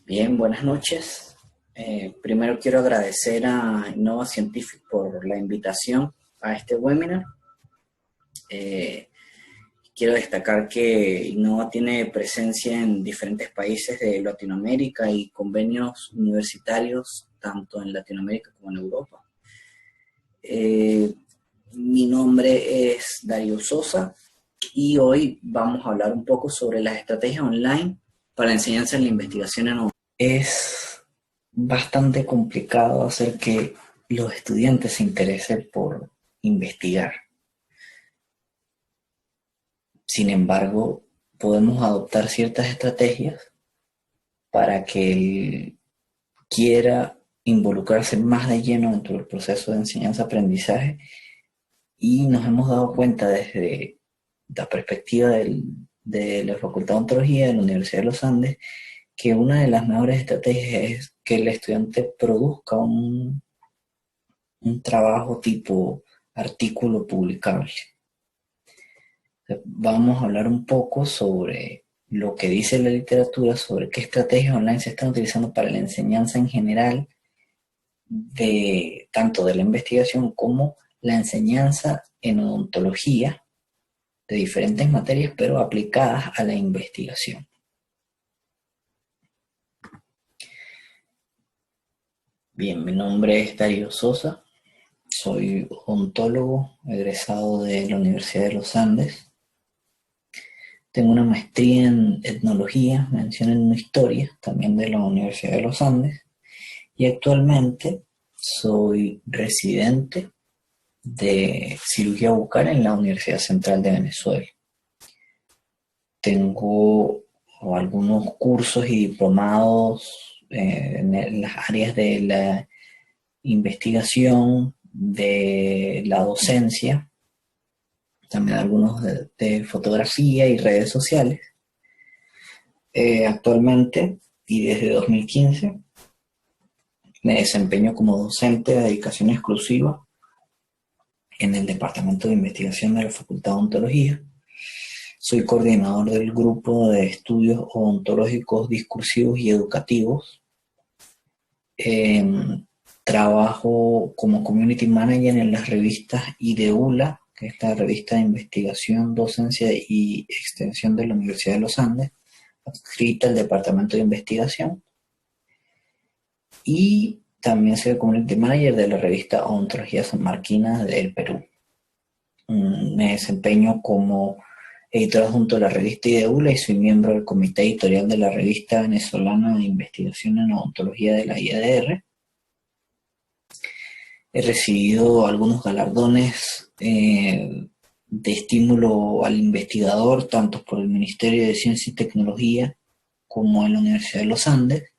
Bien, buenas noches. Primero quiero agradecer a Innova Scientific por la invitación a este webinar. Eh, Quiero destacar que Innova tiene presencia en diferentes países de Latinoamérica y convenios universitarios tanto en Latinoamérica como en Europa. Mi nombre es Darío Sosa y hoy vamos a hablar un poco sobre las estrategias online para la enseñanza en la investigación en. Es bastante complicado hacer que los estudiantes se interesen por investigar. Sin embargo, podemos adoptar ciertas estrategias para que él quiera involucrarse más de lleno dentro del proceso de enseñanza-aprendizaje, y nos hemos dado cuenta desde la perspectiva de la Facultad de Ontología de la Universidad de los Andes que una de las mejores estrategias es que el estudiante produzca un trabajo tipo artículo publicable. Vamos a hablar un poco sobre lo que dice la literatura, sobre qué estrategias online se están utilizando para la enseñanza en general, tanto de la investigación como la enseñanza en odontología, de diferentes materias, pero aplicadas a la investigación. Bien, mi nombre es Darío Sosa, soy odontólogo egresado de la Universidad de los Andes. Tengo una maestría en etnología, mención en historia, también de la Universidad de los Andes, y actualmente soy residente de cirugía bucal en la Universidad Central de Venezuela. Tengo algunos cursos y diplomados en las áreas de la investigación, de la docencia, también algunos de fotografía y redes sociales. Actualmente y desde 2015 me desempeño como docente de dedicación exclusiva en el Departamento de Investigación de la Facultad de Ontología. Soy coordinador del grupo de estudios odontológicos discursivos y educativos. Trabajo como community manager en las revistas IDEULA, que es la revista de investigación, docencia y extensión de la Universidad de los Andes, adscrita al Departamento de Investigación. Y también soy community manager de la revista Odontología Sanmarquina del Perú. Me desempeño como editor junto a la revista IDEULA y soy miembro del comité editorial de la revista venezolana de investigación en odontología de la IADR. He recibido algunos galardones de estímulo al investigador, tanto por el Ministerio de Ciencia y Tecnología como en la Universidad de los Andes.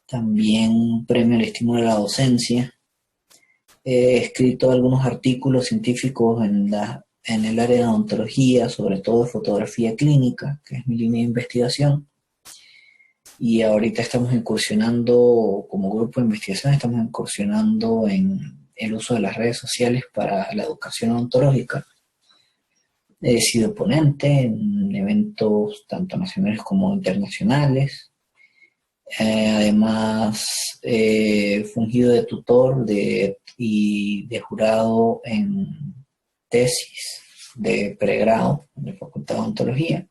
También un premio al estímulo a la docencia. He escrito algunos artículos científicos en el área de odontología, sobre todo de fotografía clínica, que es mi línea de investigación. Y ahorita estamos incursionando, como grupo de investigación, estamos incursionando en el uso de las redes sociales para la educación odontológica. He sido ponente en eventos tanto nacionales como internacionales. Además, he fungido de tutor y de jurado en tesis de pregrado en la Facultad de Odontología.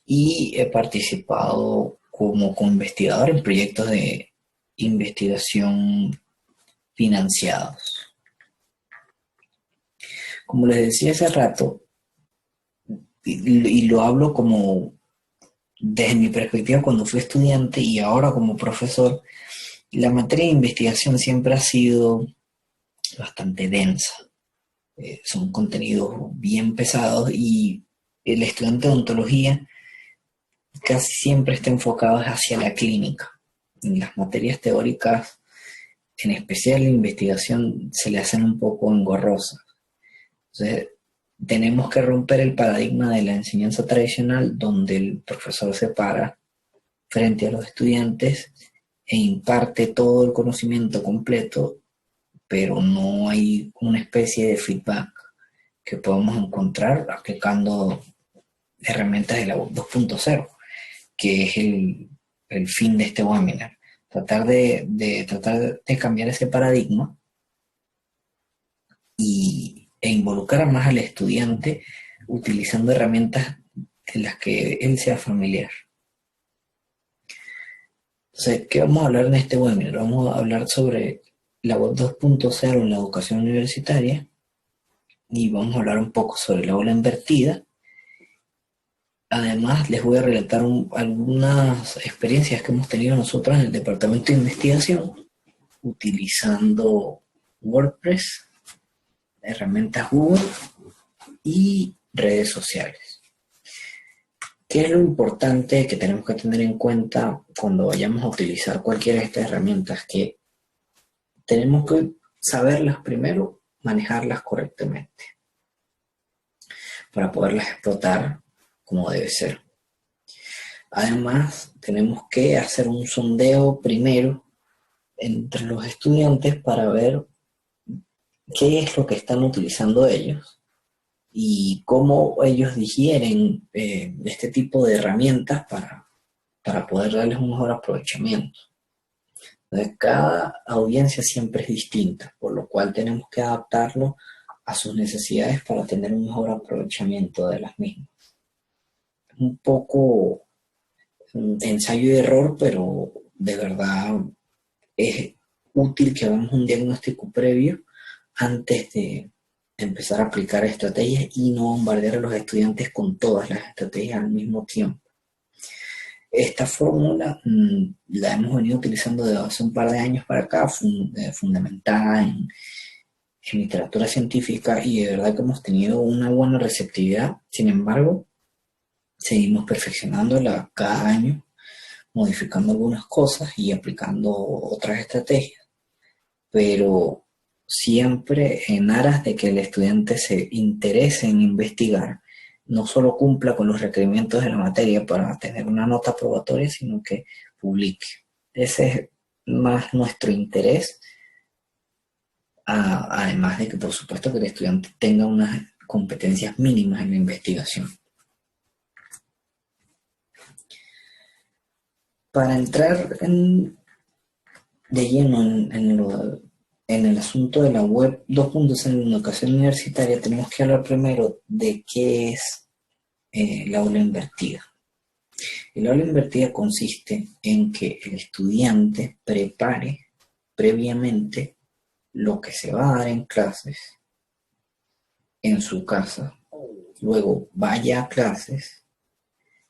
Y he participado como investigador en proyectos de investigación financiados. Como les decía hace rato, y lo hablo como desde mi perspectiva cuando fui estudiante y ahora como profesor, la materia de investigación siempre ha sido bastante densa. Son contenidos bien pesados y el estudiante de odontología casi siempre está enfocado hacia la clínica. En las materias teóricas, en especial la investigación, se le hacen un poco engorrosas. Entonces, tenemos que romper el paradigma de la enseñanza tradicional, donde el profesor se para frente a los estudiantes e imparte todo el conocimiento completo, pero no hay una especie de feedback que podemos encontrar aplicando herramientas de la web 2.0, que es el fin de este webinar. Tratar de cambiar ese paradigma e involucrar más al estudiante utilizando herramientas en las que él sea familiar. Entonces, ¿qué vamos a hablar en este webinar? Vamos a hablar sobre la web 2.0 en la educación universitaria y vamos a hablar un poco sobre la aula invertida. Además, les voy a relatar algunas experiencias que hemos tenido nosotros en el departamento de investigación utilizando WordPress, herramientas Google y redes sociales. ¿Qué es lo importante que tenemos que tener en cuenta cuando vayamos a utilizar cualquiera de estas herramientas? Que tenemos que saberlas primero, manejarlas correctamente para poderlas explotar como debe ser. Además, tenemos que hacer un sondeo primero entre los estudiantes para ver qué es lo que están utilizando ellos y cómo ellos digieren este tipo de herramientas para poder darles un mejor aprovechamiento. Entonces, cada audiencia siempre es distinta, por lo cual tenemos que adaptarlo a sus necesidades para tener un mejor aprovechamiento de las mismas. Un poco ensayo y error, pero de verdad es útil que hagamos un diagnóstico previo antes de empezar a aplicar estrategias y no bombardear a los estudiantes con todas las estrategias al mismo tiempo. Esta fórmula la hemos venido utilizando desde hace un par de años para acá, fundamentada en literatura científica, y de verdad que hemos tenido una buena receptividad. Sin embargo, seguimos perfeccionándola cada año, modificando algunas cosas y aplicando otras estrategias, pero siempre en aras de que el estudiante se interese en investigar, no solo cumpla con los requerimientos de la materia para tener una nota probatoria, sino que publique. Ese es más nuestro interés, además de que por supuesto que el estudiante tenga unas competencias mínimas en la investigación. Para entrar de lleno en el asunto de la web 2.0 en la educación universitaria, tenemos que hablar primero de qué es la aula invertida. El aula invertida consiste en que el estudiante prepare previamente lo que se va a dar en clases en su casa, luego vaya a clases,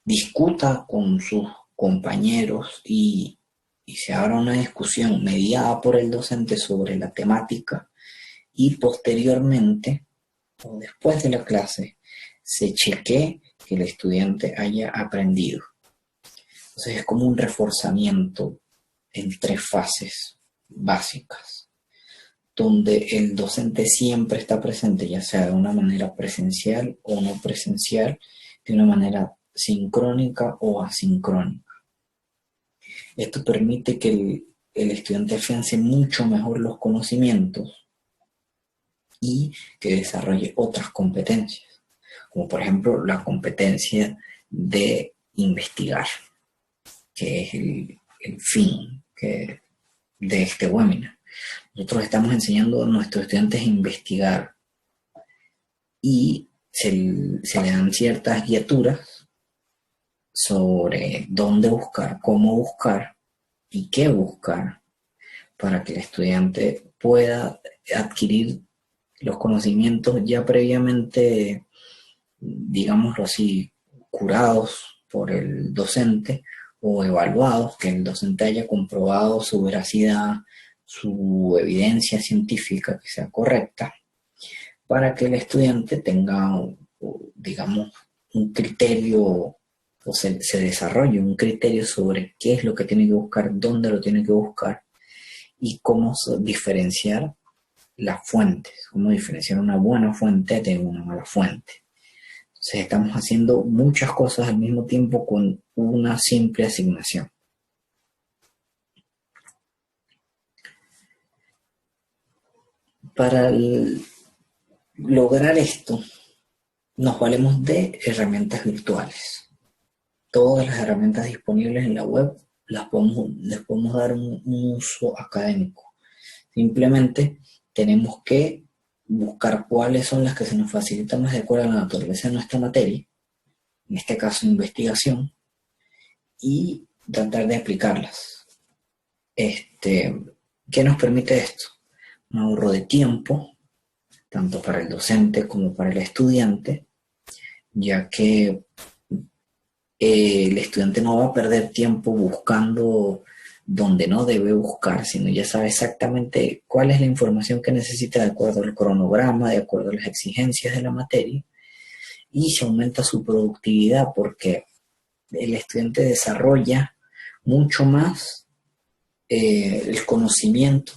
discuta con sus compañeros y se abra una discusión mediada por el docente sobre la temática y posteriormente o después de la clase se chequee que el estudiante haya aprendido. Entonces es como un reforzamiento en 3 fases básicas, donde el docente siempre está presente, ya sea de una manera presencial o no presencial, de una manera sincrónica o asincrónica. Esto permite que el estudiante afiance mucho mejor los conocimientos y que desarrolle otras competencias, como por ejemplo la competencia de investigar, que es el fin de este webinar. Nosotros estamos enseñando a nuestros estudiantes a investigar y se le dan ciertas guiaturas sobre dónde buscar, cómo buscar y qué buscar para que el estudiante pueda adquirir los conocimientos ya previamente, digámoslo así, curados por el docente o evaluados, que el docente haya comprobado su veracidad, su evidencia científica que sea correcta, para que el estudiante tenga, digamos, un criterio o se desarrolle un criterio sobre qué es lo que tiene que buscar, dónde lo tiene que buscar y cómo diferenciar las fuentes, cómo diferenciar una buena fuente de una mala fuente. Entonces estamos haciendo muchas cosas al mismo tiempo con una simple asignación. Para lograr esto, nos valemos de herramientas virtuales. Todas las herramientas disponibles en la web les podemos dar un uso académico. Simplemente tenemos que buscar cuáles son las que se nos facilitan más de acuerdo a la naturaleza de nuestra materia, en este caso investigación, y tratar de aplicarlas. ¿Qué nos permite esto? Un ahorro de tiempo, tanto para el docente como para el estudiante, ya que el estudiante no va a perder tiempo buscando donde no debe buscar, sino ya sabe exactamente cuál es la información que necesita de acuerdo al cronograma, de acuerdo a las exigencias de la materia, y se aumenta su productividad porque el estudiante desarrolla mucho más el conocimiento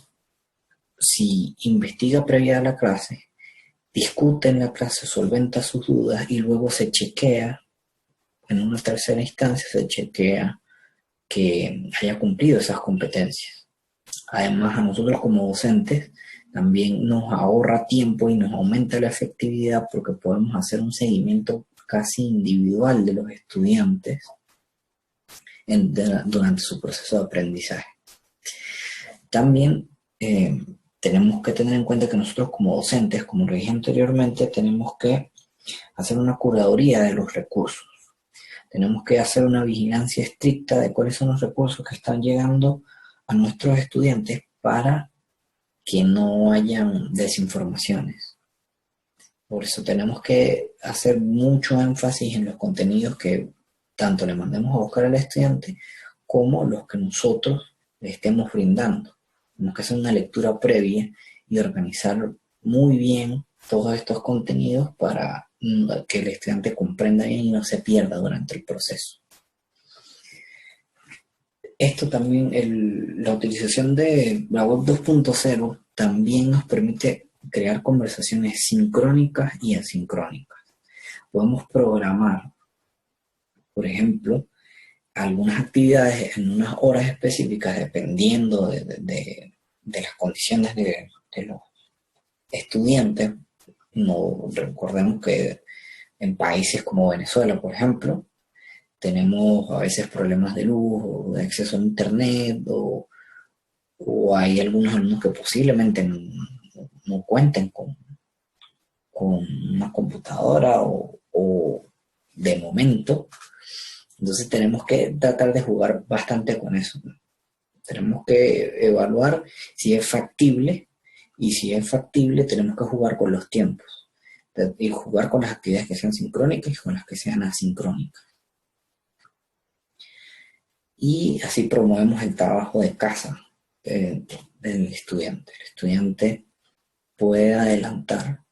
si investiga previa a la clase, discute en la clase, solventa sus dudas y luego se chequea, en una tercera instancia se chequea que haya cumplido esas competencias. Además, a nosotros como docentes también nos ahorra tiempo y nos aumenta la efectividad porque podemos hacer un seguimiento casi individual de los estudiantes durante su proceso de aprendizaje. También tenemos que tener en cuenta que nosotros como docentes, como lo dije anteriormente, tenemos que hacer una curaduría de los recursos. Tenemos que hacer una vigilancia estricta de cuáles son los recursos que están llegando a nuestros estudiantes para que no hayan desinformaciones. Por eso tenemos que hacer mucho énfasis en los contenidos que tanto le mandemos a buscar al estudiante como los que nosotros le estemos brindando. Tenemos que hacer una lectura previa y organizar muy bien todos estos contenidos para que el estudiante comprenda bien y no se pierda durante el proceso. Esto también, la utilización de la web 2.0 también nos permite crear conversaciones sincrónicas y asincrónicas. Podemos programar, por ejemplo, algunas actividades en unas horas específicas dependiendo de las condiciones de los estudiantes. No, recordemos que en países como Venezuela, por ejemplo, tenemos a veces problemas de luz o de acceso a internet o hay algunos alumnos que posiblemente no cuenten con una computadora o de momento. Entonces tenemos que tratar de jugar bastante con eso. Tenemos que evaluar si es factible y si es factible tenemos que jugar con los tiempos y jugar con las actividades que sean sincrónicas y con las que sean asincrónicas. Y así promovemos el trabajo de casa del estudiante. El estudiante puede adelantar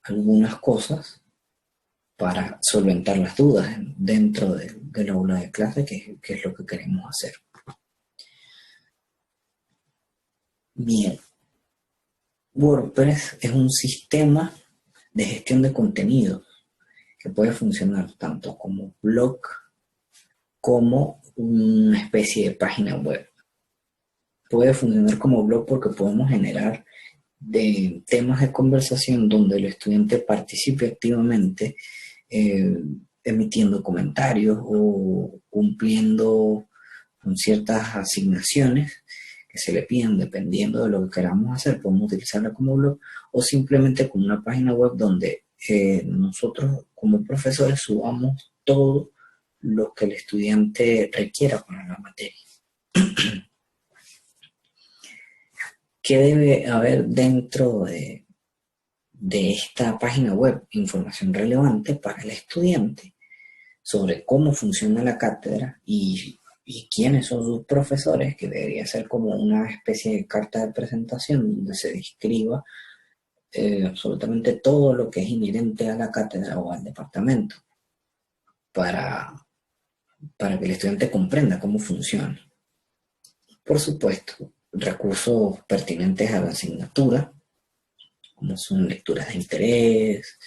algunas cosas para solventar las dudas dentro del aula de clase, que es lo que queremos hacer. Bien, WordPress es un sistema de gestión de contenidos que puede funcionar tanto como blog como una especie de página web. Puede funcionar como blog porque podemos generar temas de conversación donde el estudiante participe activamente emitiendo comentarios o cumpliendo con ciertas asignaciones que se le piden dependiendo de lo que queramos hacer. Podemos utilizarla como blog o simplemente como una página web donde nosotros como profesores subamos todo lo que el estudiante requiera para la materia. ¿Qué debe haber dentro de esta página web? Información relevante para el estudiante sobre cómo funciona la cátedra y quiénes son sus profesores, que debería ser como una especie de carta de presentación donde se describa absolutamente todo lo que es inherente a la cátedra o al departamento para que el estudiante comprenda cómo funciona. Por supuesto, recursos pertinentes a la asignatura, como son lecturas de interés,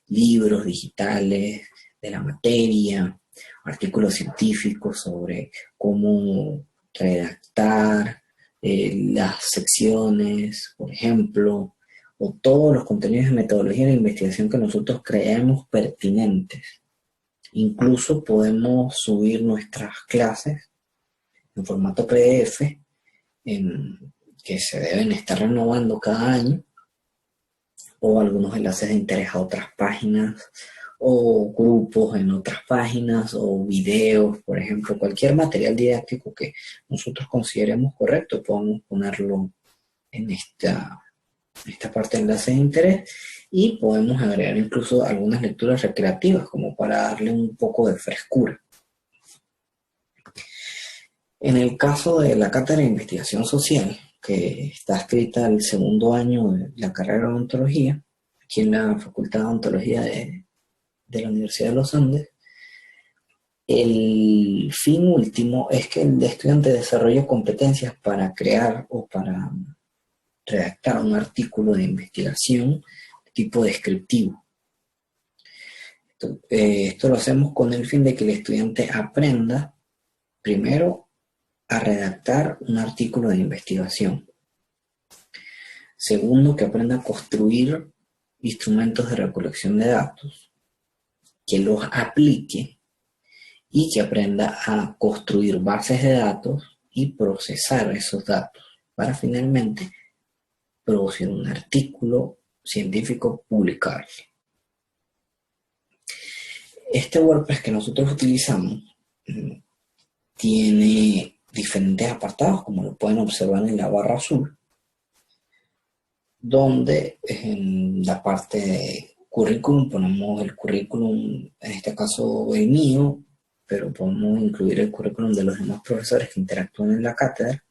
libros digitales de la materia, artículos científicos sobre cómo redactar las secciones, por ejemplo, o todos los contenidos de metodología de investigación que nosotros creemos pertinentes. Incluso podemos subir nuestras clases en formato PDF, que se deben estar renovando cada año, o algunos enlaces de interés a otras páginas, o grupos en otras páginas, o videos, por ejemplo, cualquier material didáctico que nosotros consideremos correcto, podemos ponerlo en esta parte de enlaces de interés, y podemos agregar incluso algunas lecturas recreativas como para darle un poco de frescura. En el caso de la cátedra de investigación social, que está escrita el segundo año de la carrera de odontología, aquí en la Facultad de Odontología de la Universidad de los Andes, el fin último es que el estudiante desarrolle competencias para crear o para redactar un artículo de investigación de tipo descriptivo. Esto lo hacemos con el fin de que el estudiante aprenda primero a redactar un artículo de investigación. Segundo, que aprenda a construir instrumentos de recolección de datos, que los aplique y que aprenda a construir bases de datos y procesar esos datos para finalmente producir un artículo científico publicable. Este WordPress que nosotros utilizamos tiene diferentes apartados, como lo pueden observar en la barra azul, donde en la parte de currículum ponemos el currículum, en este caso el mío, pero podemos incluir el currículum de los demás profesores que interactúan en la cátedra.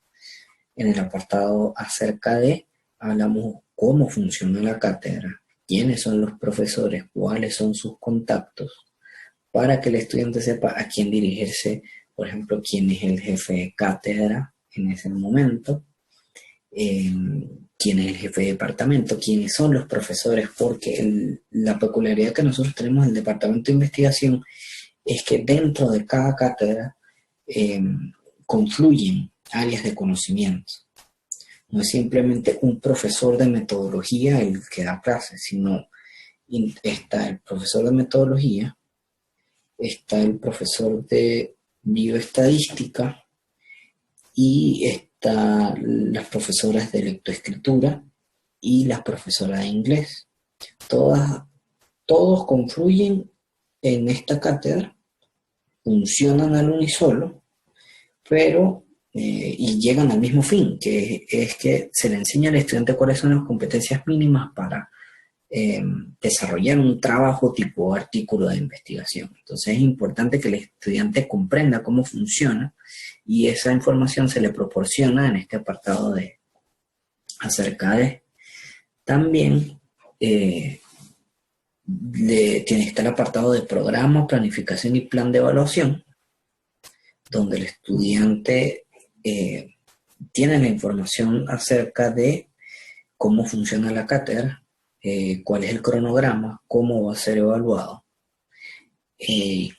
En el apartado acerca de, hablamos cómo funciona la cátedra, quiénes son los profesores, cuáles son sus contactos, para que el estudiante sepa a quién dirigirse, por ejemplo, quién es el jefe de cátedra en ese momento, quién es el jefe de departamento, quiénes son los profesores, porque la peculiaridad que nosotros tenemos en el departamento de investigación es que dentro de cada cátedra confluyen áreas de conocimiento. No es simplemente un profesor de metodología el que da clases, sino está el profesor de metodología, está el profesor de bioestadística y está las profesoras de lectoescritura y las profesoras de inglés. Todos confluyen en esta cátedra, funcionan al unísono, pero y llegan al mismo fin, que es que se le enseña al estudiante cuáles son las competencias mínimas para desarrollar un trabajo tipo artículo de investigación. Entonces es importante que el estudiante comprenda cómo funciona, y esa información se le proporciona en este apartado de acerca de. También está el apartado de programa, planificación y plan de evaluación, donde el estudiante tiene la información acerca de cómo funciona la cátedra, cuál es el cronograma, cómo va a ser evaluado,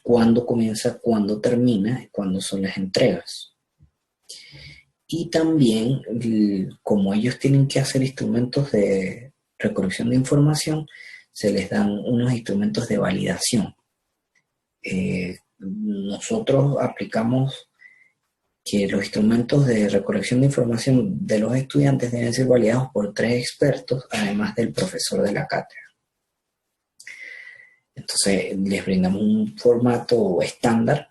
cuándo comienza, cuándo termina, cuándo son las entregas. Y también, como ellos tienen que hacer instrumentos de recolección de información, se les dan unos instrumentos de validación. Nosotros aplicamos que los instrumentos de recolección de información de los estudiantes deben ser validados por 3 expertos, además del profesor de la cátedra. Entonces les brindamos un formato estándar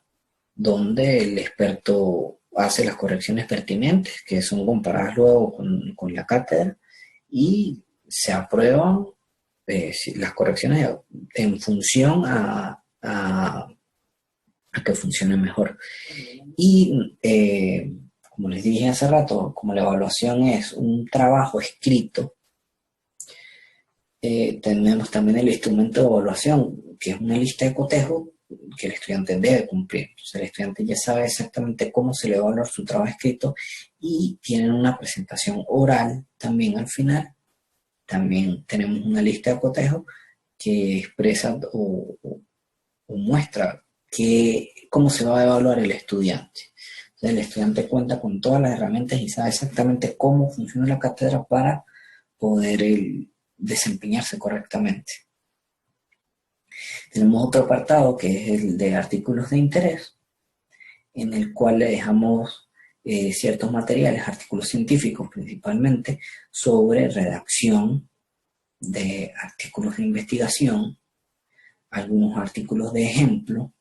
donde el experto hace las correcciones pertinentes, que son comparadas luego con la cátedra, y se aprueban las correcciones en función a que funcione mejor. Y como les dije hace rato, como la evaluación es un trabajo escrito, tenemos también el instrumento de evaluación, que es una lista de cotejos que el estudiante debe cumplir. Entonces el estudiante ya sabe exactamente cómo se le va a evaluar su trabajo escrito, y tienen una presentación oral también al final. También tenemos una lista de cotejos que expresa o muestra cómo se va a evaluar el estudiante. Entonces el estudiante cuenta con todas las herramientas y sabe exactamente cómo funciona la cátedra para poder desempeñarse correctamente. Tenemos otro apartado que es el de artículos de interés, en el cual le dejamos ciertos materiales, artículos científicos principalmente, sobre redacción de artículos de investigación, algunos artículos de ejemplo,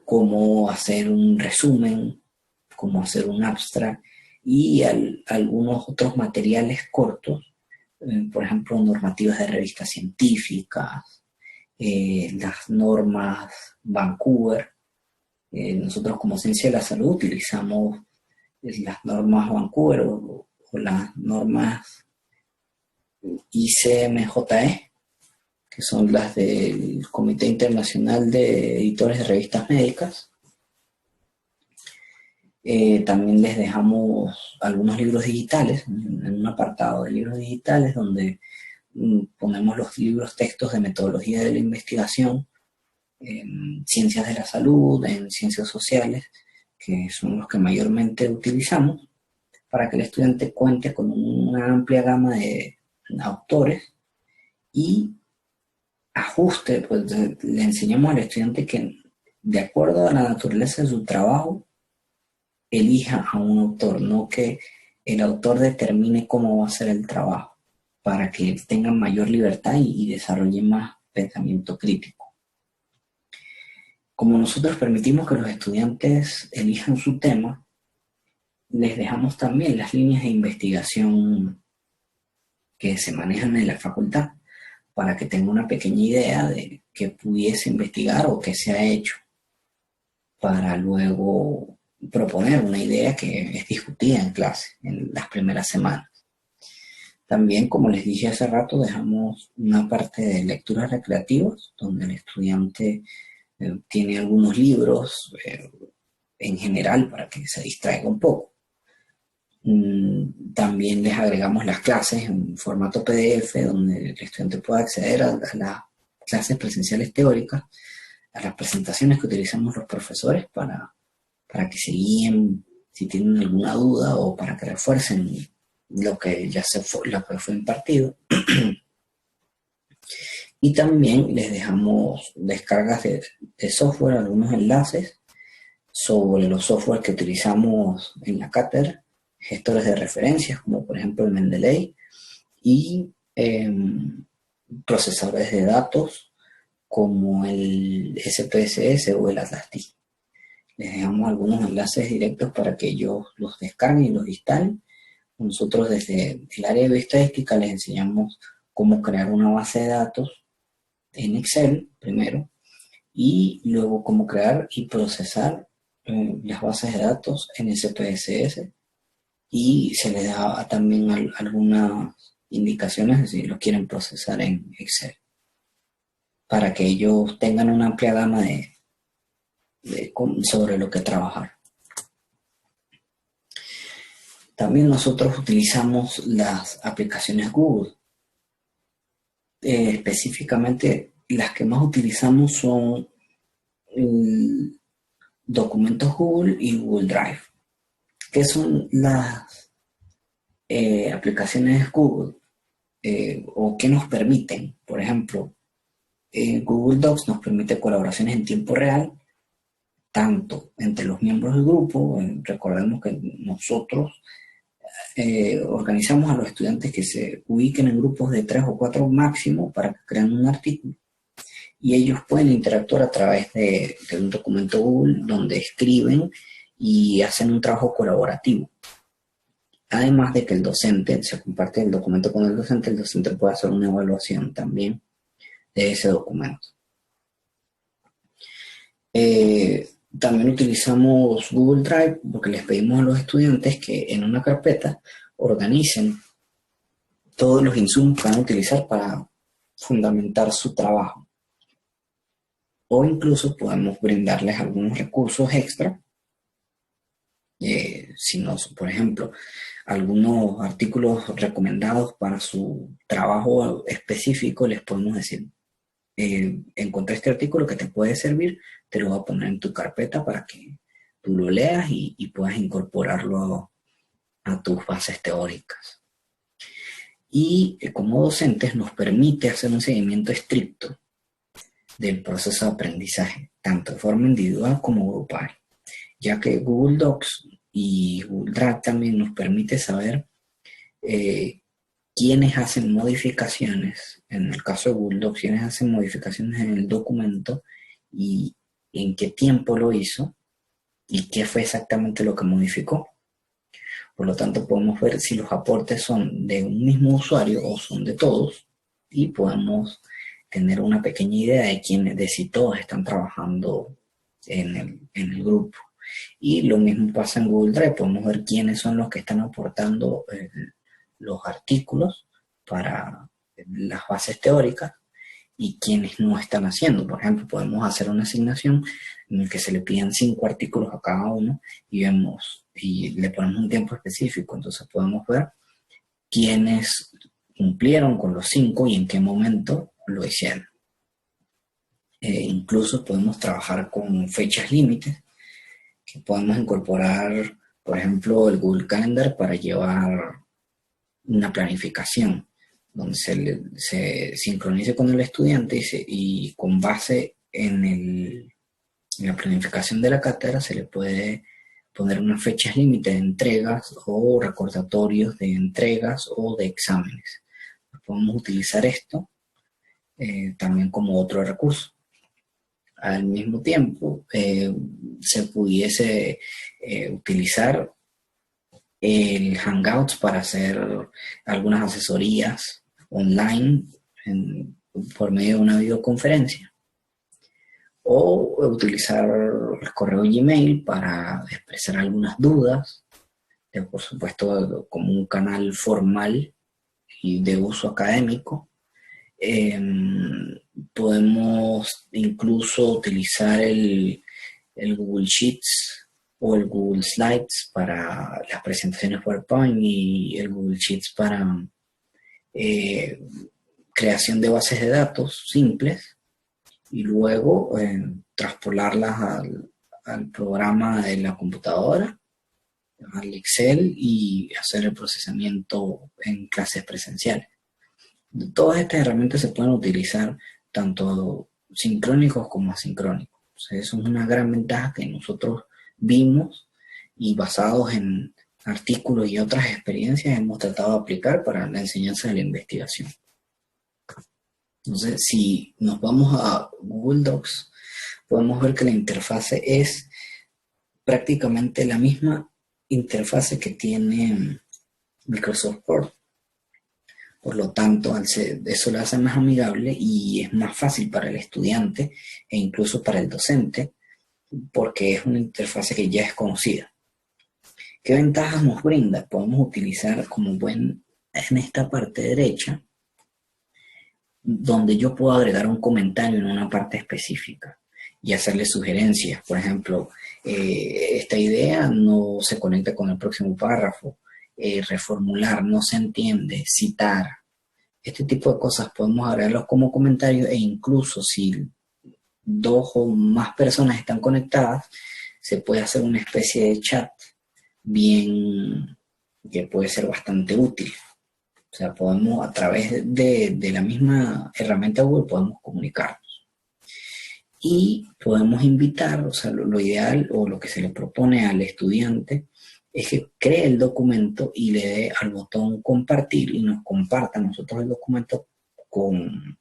cómo hacer un resumen, cómo hacer un abstract y algunos otros materiales cortos, por ejemplo, normativas de revistas científicas, las normas Vancouver. Nosotros como Ciencia de la Salud utilizamos las normas Vancouver o las normas ICMJE, que son las del Comité Internacional de Editores de Revistas Médicas. También les dejamos algunos libros digitales, en un apartado de libros digitales donde ponemos los libros textos de metodología de la investigación, en ciencias de la salud, en ciencias sociales, que son los que mayormente utilizamos, para que el estudiante cuente con una amplia gama de autores y ajuste, pues le enseñamos al estudiante que de acuerdo a la naturaleza de su trabajo, elija a un autor, no que el autor determine cómo va a ser el trabajo, para que tengan mayor libertad y desarrolle más pensamiento crítico. Como nosotros permitimos que los estudiantes elijan su tema, les dejamos también las líneas de investigación que se manejan en la facultad, para que tengan una pequeña idea de qué pudiese investigar o qué se ha hecho, para luego proponer una idea que es discutida en clase en las primeras semanas. También, como les dije hace rato, dejamos una parte de lecturas recreativas, donde el estudiante tiene algunos libros en general para que se distraiga un poco. También les agregamos las clases en formato PDF, donde el estudiante pueda acceder a las clases presenciales teóricas, a las presentaciones que utilizamos los profesores para que se guíen si tienen alguna duda o para que refuercen lo que fue impartido. Y también les dejamos descargas de software, algunos enlaces sobre los software que utilizamos en la cátedra, gestores de referencias, como por ejemplo el Mendeley, y procesadores de datos, como el SPSS o el Atlas-T. Les dejamos algunos enlaces directos para que ellos los descarguen y los instalen. Nosotros desde el área de estadística les enseñamos cómo crear una base de datos en Excel primero, y luego cómo crear y procesar las bases de datos en SPSS, y se les da también algunas indicaciones si lo quieren procesar en Excel, para que ellos tengan una amplia gama sobre lo que trabajar. También nosotros utilizamos las aplicaciones Google. Específicamente las que más utilizamos son documentos Google y Google Drive. ¿Qué son las aplicaciones Google? ¿O qué nos permiten? Por ejemplo, Google Docs nos permite colaboraciones en tiempo real, tanto entre los miembros del grupo. Recordemos que nosotros organizamos a los estudiantes que se ubiquen en grupos de 3 o 4 máximo para que creen un artículo, y ellos pueden interactuar a través de un documento Google donde escriben y hacen un trabajo colaborativo. Además de que el docente, se comparte el documento con el docente puede hacer una evaluación también de ese documento. También utilizamos Google Drive porque les pedimos a los estudiantes que en una carpeta organicen todos los insumos que van a utilizar para fundamentar su trabajo. O incluso podemos brindarles algunos recursos extra. Si no, por ejemplo, algunos artículos recomendados para su trabajo específico, les podemos decir, encontré este artículo que te puede servir, te lo voy a poner en tu carpeta para que tú lo leas y puedas incorporarlo a tus bases teóricas. Y como docentes nos permite hacer un seguimiento estricto del proceso de aprendizaje, tanto de forma individual como grupal, ya que Google Docs y Google Drive también nos permite saber quiénes hacen modificaciones, en el caso de Google Docs, quiénes hacen modificaciones en el documento y en qué tiempo lo hizo y qué fue exactamente lo que modificó. Por lo tanto, podemos ver si los aportes son de un mismo usuario o son de todos y podemos tener una pequeña idea de si todos están trabajando en el grupo. Y lo mismo pasa en Google Drive, podemos ver quiénes son los que están aportando los artículos para las bases teóricas y quiénes no están haciendo. Por ejemplo, podemos hacer una asignación en la que se le piden 5 artículos a cada uno y le ponemos un tiempo específico, entonces podemos ver quiénes cumplieron con los 5 y en qué momento lo hicieron. Incluso podemos trabajar con fechas límites, que podemos incorporar, por ejemplo, el Google Calendar para llevar una planificación donde se sincronice con el estudiante y con base en la planificación de la cátedra se le puede poner unas fechas límite de entregas o recordatorios de entregas o de exámenes. Podemos utilizar esto también como otro recurso. Al mismo tiempo, se pudiese utilizar el Hangouts para hacer algunas asesorías online por medio de una videoconferencia, o utilizar el correo Gmail para expresar algunas dudas, por supuesto como un canal formal y de uso académico. Podemos incluso utilizar el Google Sheets o el Google Slides para las presentaciones PowerPoint y el Google Sheets para creación de bases de datos simples y luego traspolarlas al programa de la computadora, al Excel, y hacer el procesamiento en clases presenciales. Todas estas herramientas se pueden utilizar tanto sincrónicos como asincrónicos. O sea, eso es una gran ventaja que nosotros vimos y basados en artículos y otras experiencias hemos tratado de aplicar para la enseñanza de la investigación. Entonces, si nos vamos a Google Docs, podemos ver que la interfase es prácticamente la misma interfase que tiene Microsoft Word. Por lo tanto, eso lo hace más amigable y es más fácil para el estudiante e incluso para el docente, porque es una interfase que ya es conocida. ¿Qué ventajas nos brinda? Podemos utilizar en esta parte derecha, donde yo puedo agregar un comentario en una parte específica y hacerle sugerencias. Por ejemplo, esta idea no se conecta con el próximo párrafo, reformular, no se entiende, citar. Este tipo de cosas podemos agregarlos como comentarios e incluso si 2 o más personas están conectadas, se puede hacer una especie de chat que puede ser bastante útil. O sea, podemos a través de la misma herramienta Google podemos comunicarnos. Y podemos invitar, o sea, lo ideal o lo que se le propone al estudiante es que cree el documento y le dé al botón compartir y nos comparta a nosotros el documento con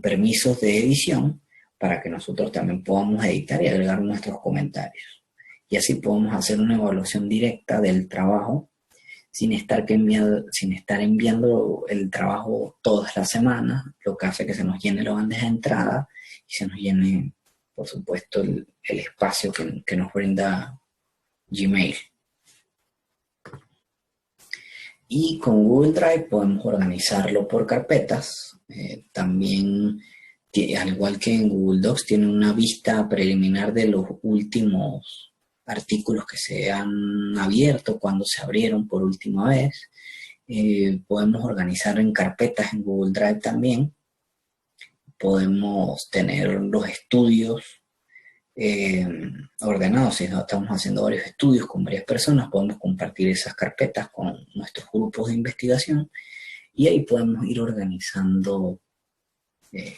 permisos de edición para que nosotros también podamos editar y agregar nuestros comentarios. Y así podemos hacer una evaluación directa del trabajo sin estar enviando el trabajo todas las semanas, lo que hace que se nos llene la bandeja de entrada y se nos llene, por supuesto, el espacio que nos brinda Gmail. Y con Google Drive podemos organizarlo por carpetas. También, al igual que en Google Docs, tiene una vista preliminar de los últimos artículos que se han abierto, cuando se abrieron por última vez. Podemos organizar en carpetas en Google Drive también. Podemos tener los estudios ordenados. Si no estamos haciendo varios estudios con varias personas, podemos compartir esas carpetas con nuestros grupos de investigación y ahí podemos ir organizando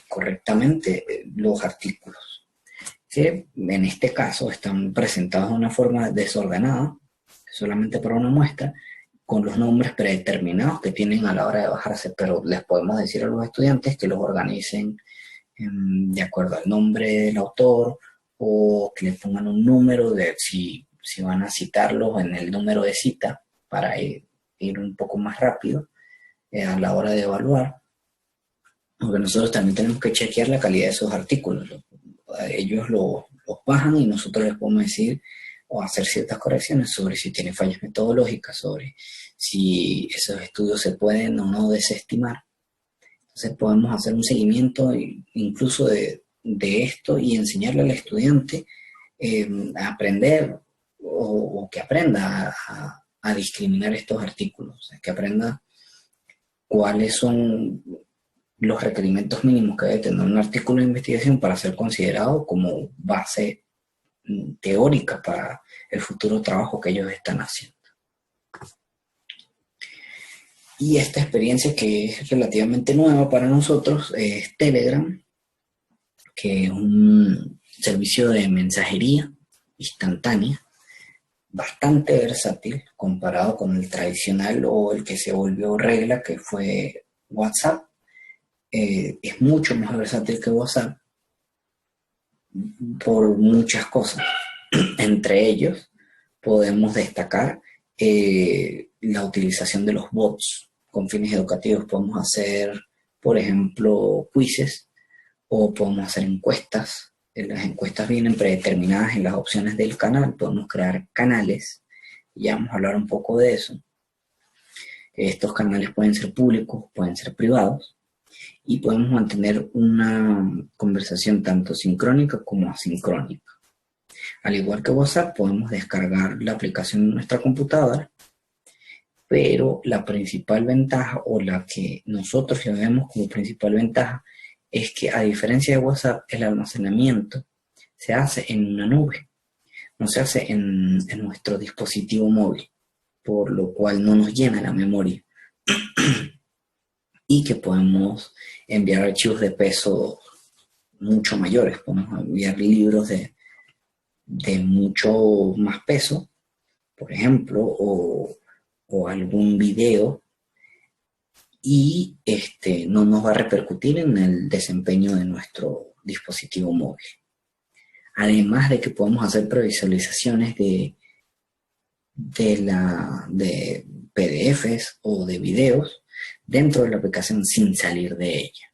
correctamente los artículos, que en este caso están presentados de una forma desordenada, solamente para una muestra, con los nombres predeterminados que tienen a la hora de bajarse, pero les podemos decir a los estudiantes que los organicen de acuerdo al nombre del autor, o que le pongan un número de si van a citarlos en el número de cita para ir un poco más rápido a la hora de evaluar, porque nosotros también tenemos que chequear la calidad de esos artículos. Ellos los bajan y nosotros les podemos decir o hacer ciertas correcciones sobre si tienen fallas metodológicas, sobre si esos estudios se pueden o no desestimar. Entonces podemos hacer un seguimiento incluso de esto y enseñarle al estudiante a aprender o que aprenda a discriminar estos artículos, o sea, que aprenda cuáles son los requerimientos mínimos que debe tener un artículo de investigación para ser considerado como base teórica para el futuro trabajo que ellos están haciendo. Y esta experiencia, que es relativamente nueva para nosotros, es Telegram, que es un servicio de mensajería instantánea, bastante versátil comparado con el tradicional o el que se volvió regla, que fue WhatsApp. Es mucho más versátil que WhatsApp por muchas cosas. Entre ellos podemos destacar la utilización de los bots con fines educativos. Podemos hacer, por ejemplo, quizzes, o podemos hacer encuestas. Las encuestas vienen predeterminadas en las opciones del canal. Podemos crear canales, ya vamos a hablar un poco de eso. Estos canales pueden ser públicos, pueden ser privados, y podemos mantener una conversación tanto sincrónica como asincrónica. Al igual que WhatsApp, podemos descargar la aplicación en nuestra computadora, pero la principal ventaja, o la que nosotros le vemos como principal ventaja, es que, a diferencia de WhatsApp, el almacenamiento se hace en una nube, no se hace en nuestro dispositivo móvil, por lo cual no nos llena la memoria y que podemos enviar archivos de peso mucho mayores. Podemos enviar libros de mucho más peso, por ejemplo, o algún video, y no nos va a repercutir en el desempeño de nuestro dispositivo móvil. Además de que podemos hacer previsualizaciones de PDFs o de videos dentro de la aplicación sin salir de ella.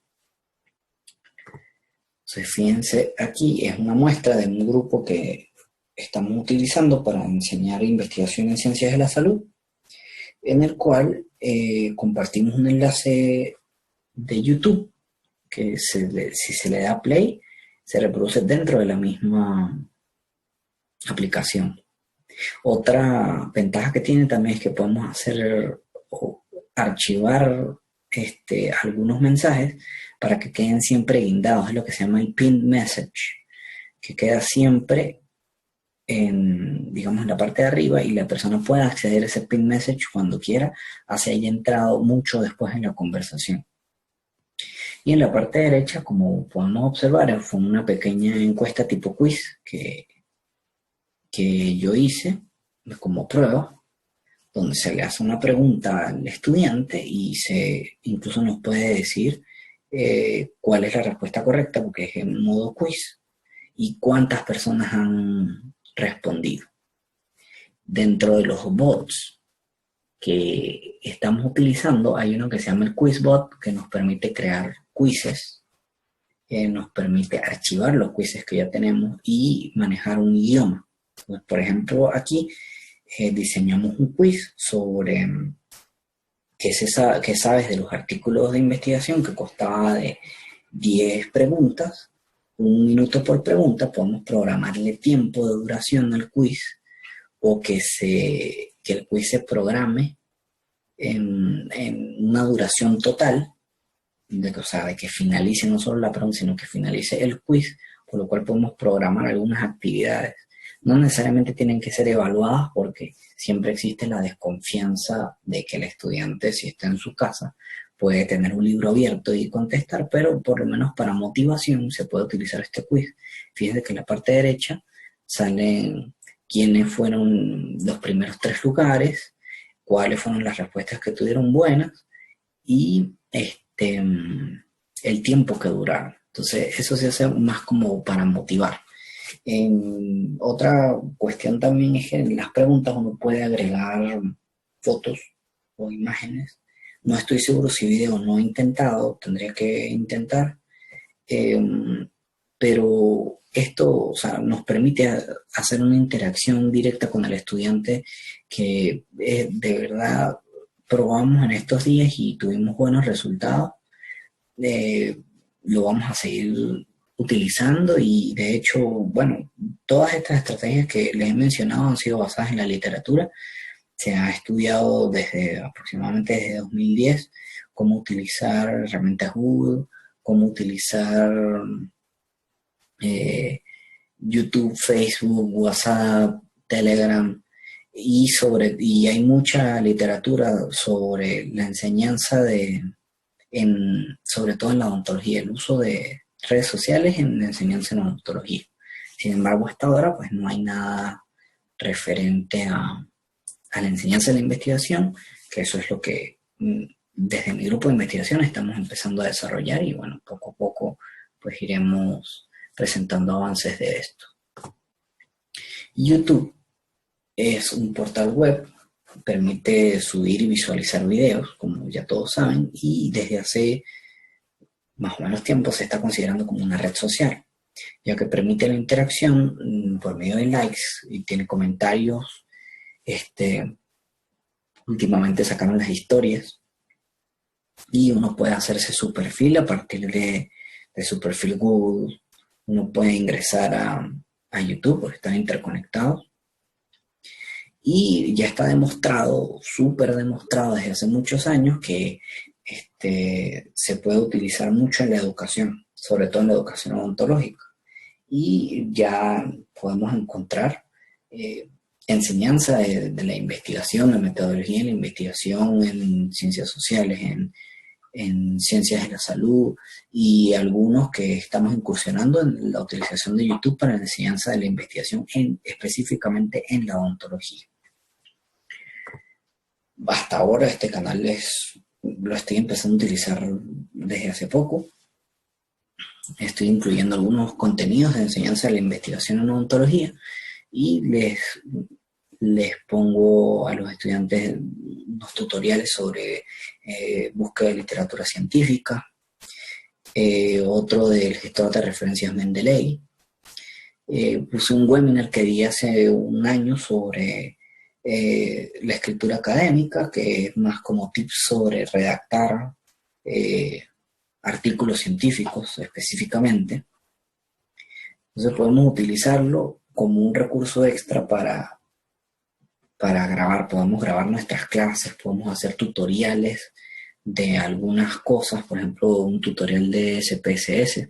Entonces, fíjense, aquí es una muestra de un grupo que estamos utilizando para enseñar investigación en ciencias de la salud, en el cual compartimos un enlace de YouTube que si se le da play, se reproduce dentro de la misma aplicación. Otra ventaja que tiene también es que podemos hacer o archivar algunos mensajes para que queden siempre guindados. Es lo que se llama el pinned message, que queda siempre digamos, en la parte de arriba, y la persona puede acceder a ese pinned message cuando quiera, así haya entrado mucho después en la conversación. Y en la parte derecha, como podemos observar, fue una pequeña encuesta tipo quiz que yo hice como prueba, donde se le hace una pregunta al estudiante y incluso nos puede decir cuál es la respuesta correcta, porque es en modo quiz, y cuántas personas han respondido. Dentro de los bots que estamos utilizando, hay uno que se llama el QuizBot, que nos permite crear quizzes, nos permite archivar los quizzes que ya tenemos y manejar un idioma. Pues, por ejemplo, aquí diseñamos un quiz sobre qué sabes de los artículos de investigación, que constaba de 10 preguntas, 1 minuto por pregunta. Podemos programarle tiempo de duración al quiz, o que el quiz se programe en una duración total, de que finalice no solo la pregunta, sino que finalice el quiz, por lo cual podemos programar algunas actividades. No necesariamente tienen que ser evaluadas porque siempre existe la desconfianza de que el estudiante, si está en su casa, puede tener un libro abierto y contestar, pero por lo menos para motivación se puede utilizar este quiz. Fíjense que en la parte derecha salen quiénes fueron los primeros 3 lugares, cuáles fueron las respuestas que tuvieron buenas y el tiempo que duraron. Entonces eso se hace más como para motivar. Otra cuestión también es que en las preguntas uno puede agregar fotos o imágenes. No estoy seguro si video no he intentado, tendría que intentar, pero esto, o sea, nos permite hacer una interacción directa con el estudiante que de verdad probamos en estos días y tuvimos buenos resultados. Lo vamos a seguir utilizando y de hecho, bueno, todas estas estrategias que les he mencionado han sido basadas en la literatura. Se ha estudiado aproximadamente desde 2010 cómo utilizar herramientas Google, cómo utilizar YouTube, Facebook, WhatsApp, Telegram, y hay mucha literatura sobre la enseñanza sobre todo en la odontología, el uso de redes sociales en la enseñanza en odontología. Sin embargo, hasta ahora pues no hay nada referente a la enseñanza de la investigación, que eso es lo que desde mi grupo de investigación estamos empezando a desarrollar y bueno, poco a poco pues iremos presentando avances de esto. YouTube es un portal web, permite subir y visualizar videos, como ya todos saben, y desde hace más o menos tiempo se está considerando como una red social, ya que permite la interacción por medio de likes y tiene comentarios. Últimamente sacaron las historias y uno puede hacerse su perfil a partir de su perfil Google. Uno puede ingresar a YouTube porque están interconectados. Y ya está demostrado, súper demostrado desde hace muchos años que se puede utilizar mucho en la educación, sobre todo en la educación odontológica. Y ya podemos encontrar enseñanza de la investigación, la metodología de la investigación en ciencias sociales, en ciencias de la salud y algunos que estamos incursionando en la utilización de YouTube para la enseñanza de la investigación específicamente en la odontología. Hasta ahora este canal lo estoy empezando a utilizar desde hace poco. Estoy incluyendo algunos contenidos de enseñanza de la investigación en odontología y les pongo a los estudiantes unos tutoriales sobre búsqueda de literatura científica, otro del gestor de referencias Mendeley. Puse un webinar que di hace un año sobre la escritura académica, que es más como tips sobre redactar artículos científicos específicamente. Entonces podemos utilizarlo como un recurso extra para grabar. Podemos grabar nuestras clases, podemos hacer tutoriales de algunas cosas, por ejemplo, un tutorial de SPSS,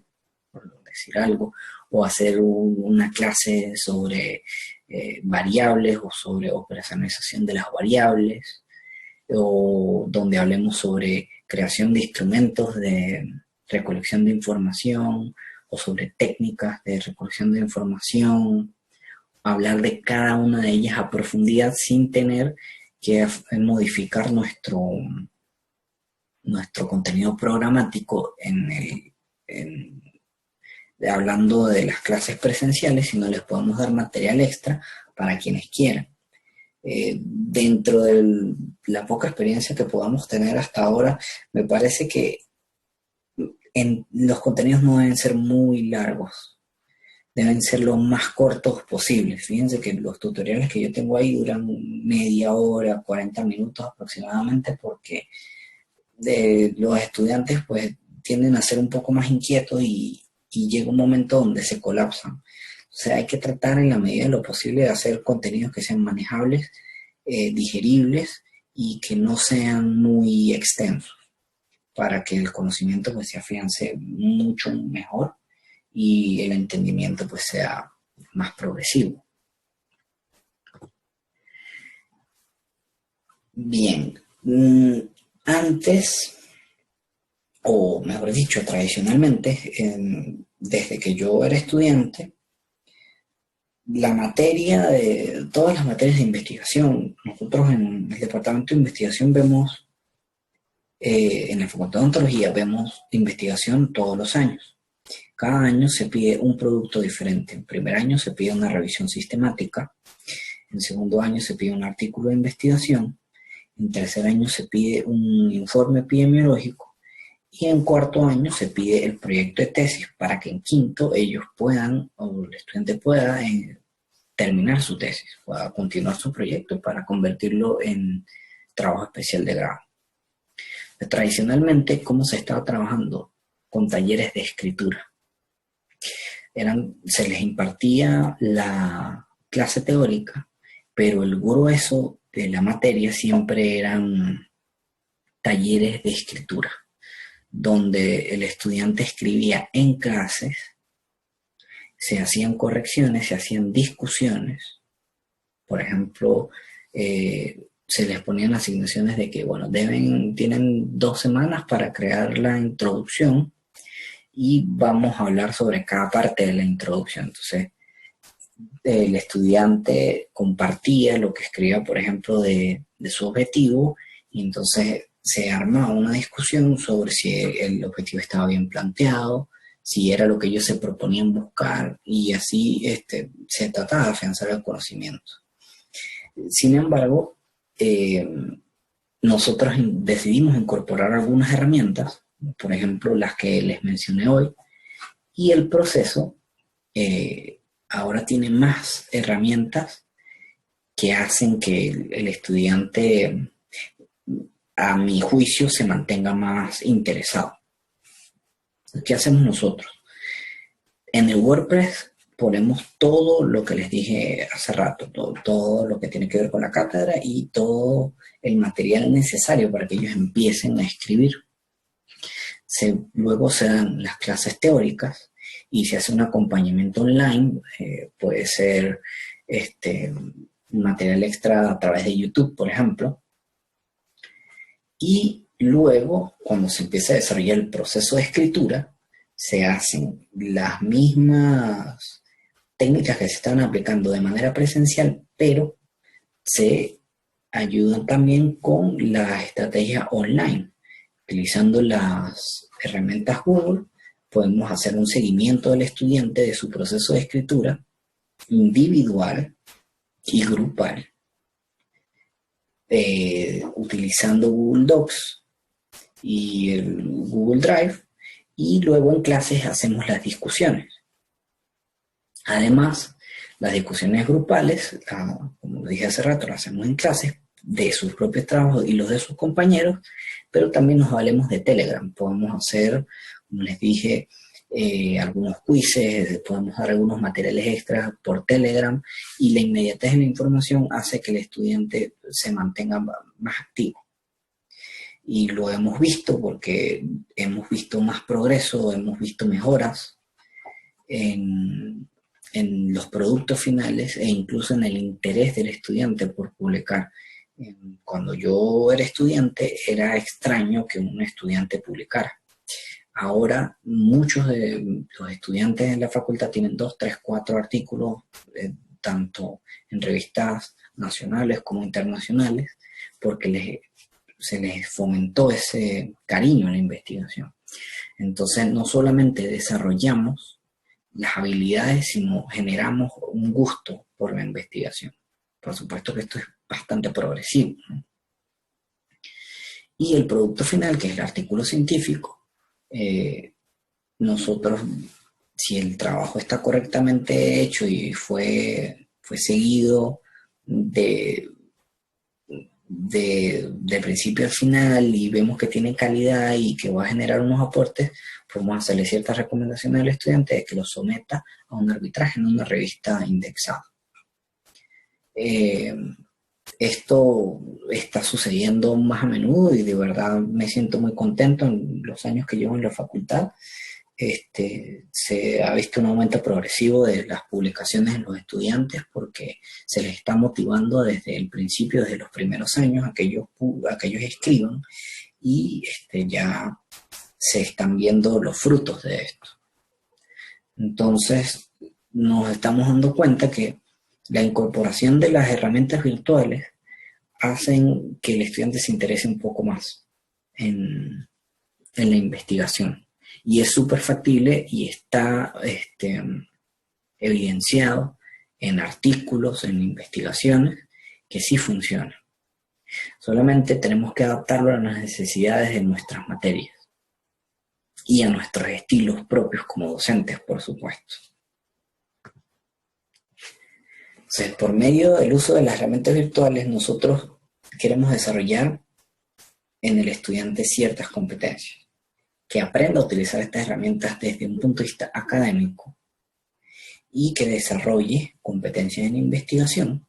por decir algo, o hacer una clase sobre variables o sobre operacionalización de las variables, o donde hablemos sobre creación de instrumentos de recolección de información o sobre técnicas de recolección de información, hablar de cada una de ellas a profundidad sin tener que modificar nuestro contenido programático hablando de las clases presenciales, sino les podemos dar material extra para quienes quieran. Dentro de la poca experiencia que podamos tener hasta ahora, me parece que los contenidos no deben ser muy largos, deben ser lo más cortos posibles. Fíjense que los tutoriales que yo tengo ahí duran media hora, 40 minutos aproximadamente, porque los estudiantes pues tienden a ser un poco más inquietos y llega un momento donde se colapsan. O sea, hay que tratar en la medida de lo posible de hacer contenidos que sean manejables, digeribles y que no sean muy extensos, para que el conocimiento pues se afiance mucho mejor y el entendimiento pues sea más progresivo. Bien, antes, o mejor dicho, tradicionalmente, desde que yo era estudiante, todas las materias de investigación, nosotros en el departamento de investigación vemos, en la Facultad de Ontología vemos investigación todos los años. Cada año se pide un producto diferente. En primer año se pide una revisión sistemática, en segundo año se pide un artículo de investigación, en tercer año se pide un informe epidemiológico y en cuarto año se pide el proyecto de tesis para que en quinto ellos puedan, o el estudiante pueda terminar su tesis, pueda continuar su proyecto para convertirlo en trabajo especial de grado. Tradicionalmente, ¿cómo se estaba trabajando? Con talleres de escritura. Se les impartía la clase teórica, pero el grueso de la materia siempre eran talleres de escritura, donde el estudiante escribía en clases, se hacían correcciones, se hacían discusiones. Por ejemplo, se les ponían asignaciones de que, bueno, tienen 2 semanas para crear la introducción y vamos a hablar sobre cada parte de la introducción. Entonces, el estudiante compartía lo que escribía, por ejemplo, de su objetivo, y entonces se armaba una discusión sobre si el objetivo estaba bien planteado, si era lo que ellos se proponían buscar, y así se trataba de afianzar el conocimiento. Sin embargo, nosotros decidimos incorporar algunas herramientas, por ejemplo, las que les mencioné hoy, y el proceso ahora tiene más herramientas que hacen que el estudiante, a mi juicio, se mantenga más interesado. ¿Qué hacemos nosotros? En el WordPress ponemos todo lo que les dije hace rato, todo lo que tiene que ver con la cátedra y todo el material necesario para que ellos empiecen a escribir. Luego se dan las clases teóricas y se hace un acompañamiento online, puede ser material extra a través de YouTube, por ejemplo. Y luego, cuando se empieza a desarrollar el proceso de escritura, se hacen las mismas técnicas que se están aplicando de manera presencial, pero se ayudan también con la estrategia online. Utilizando las herramientas Google, podemos hacer un seguimiento del estudiante de su proceso de escritura individual y grupal, utilizando Google Docs y el Google Drive, y luego en clases hacemos las discusiones. Además, las discusiones grupales, como dije hace rato, las hacemos en clases de sus propios trabajos y los de sus compañeros, pero también nos valemos de Telegram. Podemos hacer, como les dije, algunos quizzes, podemos dar algunos materiales extras por Telegram, y la inmediatez de la información hace que el estudiante se mantenga más activo. Y lo hemos visto porque hemos visto más progreso, hemos visto mejoras en los productos finales e incluso en el interés del estudiante por publicar. Cuando yo era estudiante era extraño que un estudiante publicara. Ahora muchos de los estudiantes en la facultad tienen 2, 3, 4 artículos, tanto en revistas nacionales como internacionales, porque se les fomentó ese cariño a la investigación. Entonces no solamente desarrollamos las habilidades, sino generamos un gusto por la investigación. Por supuesto que esto es bastante progresivo, ¿no? Y el producto final, que es el artículo científico, nosotros, si el trabajo está correctamente hecho y fue seguido de principio al final, y vemos que tiene calidad y que va a generar unos aportes, podemos hacerle ciertas recomendaciones al estudiante de que lo someta a un arbitraje en una revista indexada. Esto está sucediendo más a menudo y de verdad me siento muy contento en los años que llevo en la facultad, se ha visto un aumento progresivo de las publicaciones en los estudiantes porque se les está motivando desde el principio, desde los primeros años, a que ellos escriban y ya se están viendo los frutos de esto. Entonces, nos estamos dando cuenta que la incorporación de las herramientas virtuales hacen que el estudiante se interese un poco más en la investigación. Y es súper factible y está evidenciado en artículos, en investigaciones, que sí funciona. Solamente tenemos que adaptarlo a las necesidades de nuestras materias y a nuestros estilos propios como docentes, por supuesto. Entonces, por medio del uso de las herramientas virtuales, nosotros queremos desarrollar en el estudiante ciertas competencias, que aprenda a utilizar estas herramientas desde un punto de vista académico y que desarrolle competencias en investigación,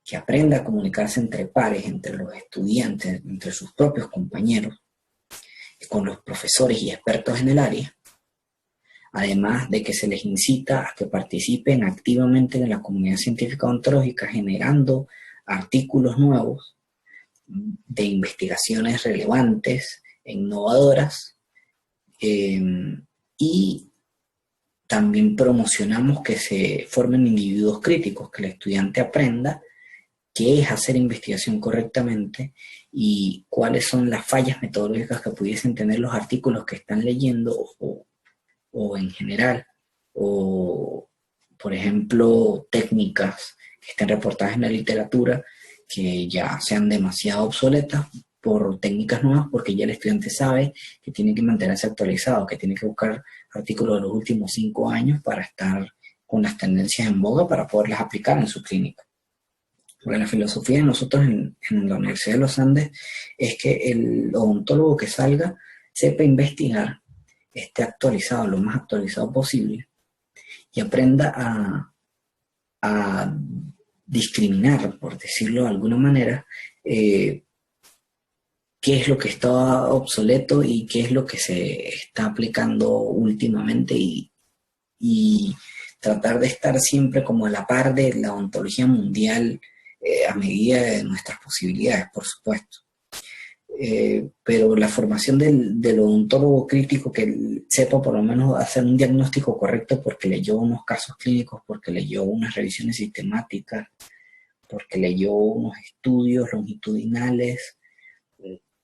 que aprenda a comunicarse entre pares, entre los estudiantes, entre sus propios compañeros, con los profesores y expertos en el área, además de que se les incita a que participen activamente en la comunidad científica ontológica, generando artículos nuevos de investigaciones relevantes e innovadoras, y también promocionamos que se formen individuos críticos, que el estudiante aprenda qué es hacer investigación correctamente y cuáles son las fallas metodológicas que pudiesen tener los artículos que están leyendo o en general, o por ejemplo técnicas que estén reportadas en la literatura que ya sean demasiado obsoletas por técnicas nuevas, porque ya el estudiante sabe que tiene que mantenerse actualizado, que tiene que buscar artículos de los últimos 5 años para estar con las tendencias en boga para poderlas aplicar en su clínica. Porque la filosofía de nosotros en la Universidad de los Andes es que el odontólogo que salga sepa investigar, esté actualizado, lo más actualizado posible, y aprenda a discriminar, por decirlo de alguna manera, qué es lo que está obsoleto y qué es lo que se está aplicando últimamente y tratar de estar siempre como a la par de la ontología mundial a medida de nuestras posibilidades, por supuesto. Pero la formación del odontólogo crítico que sepa por lo menos hacer un diagnóstico correcto porque leyó unos casos clínicos, porque leyó unas revisiones sistemáticas, porque leyó unos estudios longitudinales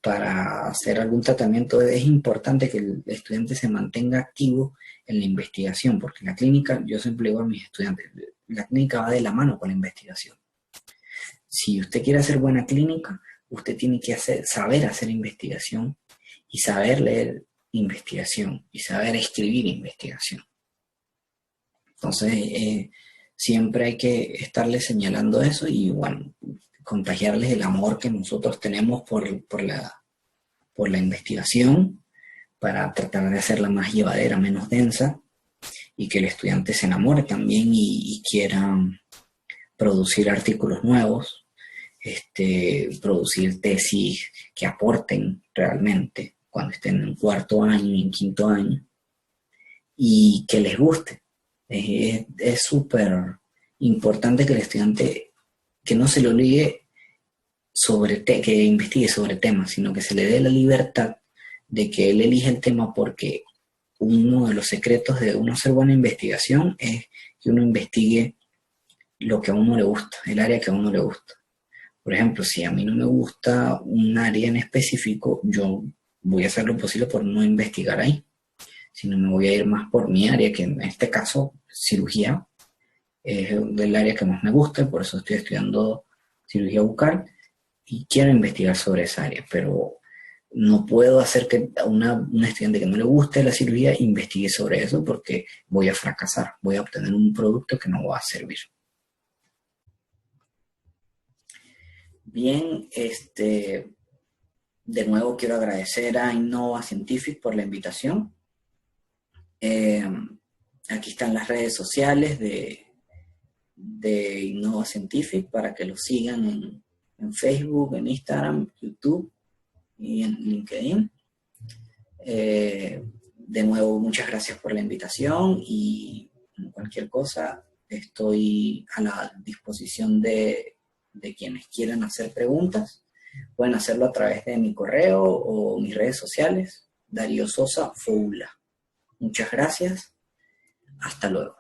para hacer algún tratamiento, es importante que el estudiante se mantenga activo en la investigación, porque la clínica, yo siempre digo a mis estudiantes, la clínica va de la mano con la investigación. Si usted quiere hacer buena clínica, usted tiene que saber hacer investigación y saber leer investigación y saber escribir investigación. Entonces, siempre hay que estarles señalando eso y, bueno, contagiarles el amor que nosotros tenemos por la investigación para tratar de hacerla más llevadera, menos densa, y que el estudiante se enamore también y quiera producir artículos nuevos, producir tesis que aporten realmente cuando estén en 4º año y en 5º año, y que les guste. Es súper importante que el estudiante, que no se le obligue que investigue sobre temas, sino que se le dé la libertad de que él elija el tema, porque uno de los secretos de uno hacer buena investigación es que uno investigue lo que a uno le gusta, el área que a uno le gusta. Por ejemplo, si a mí no me gusta un área en específico, yo voy a hacer lo posible por no investigar ahí, sino me voy a ir más por mi área, que en este caso, cirugía, es el área que más me gusta, por eso estoy estudiando cirugía bucal y quiero investigar sobre esa área, pero no puedo hacer que a una estudiante que no le guste la cirugía investigue sobre eso, porque voy a fracasar, voy a obtener un producto que no va a servir. Bien, de nuevo quiero agradecer a Innova Scientific por la invitación. Aquí están las redes sociales de Innova Scientific para que lo sigan en Facebook, en Instagram, YouTube y en LinkedIn. De nuevo, muchas gracias por la invitación y cualquier cosa, estoy a la disposición de quienes quieran hacer preguntas. Pueden hacerlo a través de mi correo o mis redes sociales, Darío Sosa Foula. Muchas gracias. Hasta luego.